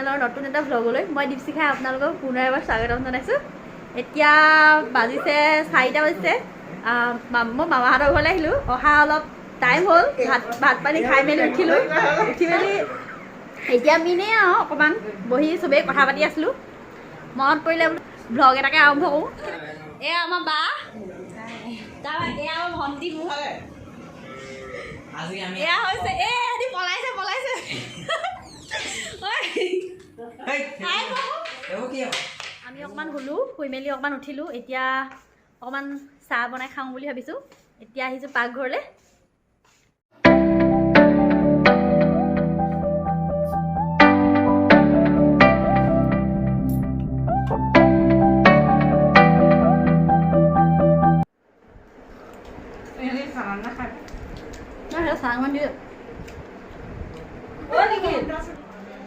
চেনেলৰ নতুন এটা ভ্লগলৈ মই দীপশিখাই আপোনালোকক পুনৰ এবাৰ স্বাগতম জনাইছোঁ। এতিয়া বাজিছে 4টা বাজিছে। মই মামাহঁতৰ ঘৰলৈ আহিলোঁ। অহা অলপ টাইম হ'ল। ভাত পানী খাই মেলি উঠি মেলি এতিয়া মিনে আৰু অকণমান বহি চবেই কথা পাতি আছিলোঁ। মনত পৰিলে বোলো ভ্লগ এটাকে আৰম্ভ কৰোঁ। এয়া আমাৰ বা, তাৰপৰা এয়া আমাৰ ভণ্টি মোৰ। এয়া হৈছে এহেঁতি পলাইছে আমি অকণমান শুলোঁ, শুই মেলি অকণমান উঠিলোঁ। এতিয়া অকণমান চাহ বনাই খাওঁ বুলি ভাবিছোঁ। এতিয়া আহিছোঁ পাকঘৰলৈ।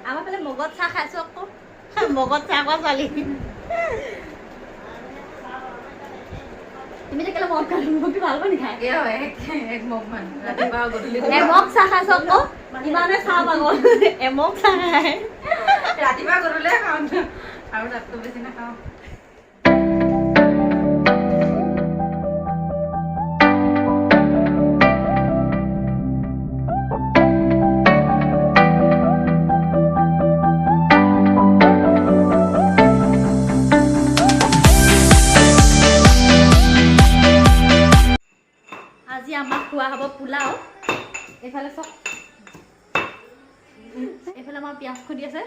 আমাৰ ফালে মগত চাহ খাইছোঁ আকৌ। মগত চাহ খোৱা ছোৱালী তুমি কেলে মগ খালো মোক ভাল পানী খাই এমগ চাহ খাইছোঁ আকৌ। ইমানে চাহ পাগল এমগ চাহ খাই ৰাতিপুৱা গধূলি খাওঁ আৰু তাতকৈ বেছি নাখাওঁ। আজি আমাক খোৱা হ'ব পোলাও। এইফালে চাওক, এইফালে আমাৰ পিঁয়াজ খুন্দি আছে।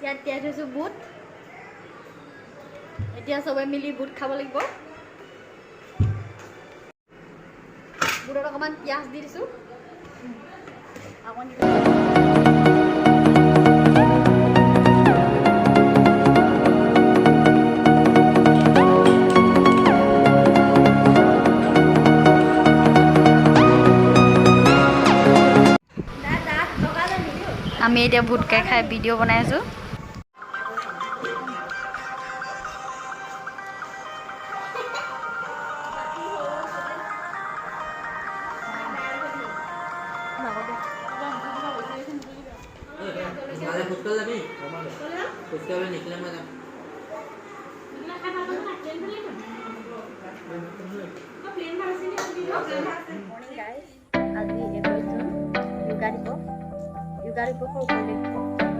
ইয়াত তিয়াই থৈছোঁ বুট। এতিয়া চবে মিলি বুট খাব লাগিব। বুটত অকণমান পিঁয়াজ দি দিছোঁ। আমি এতিয়া বুট খাই ভিডিঅ' বনাই আছোঁ। আজি 21 জুন য়োগা দিৱসৰ উপলক্ষে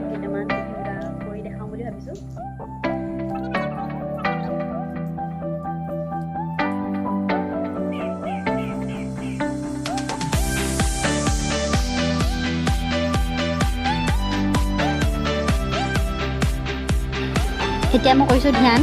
কেইটামান য়োগা কৰি দেখাওঁ বুলি ভাবিছোঁ। এতিয়া মই কৰিছোঁ ধ্যান।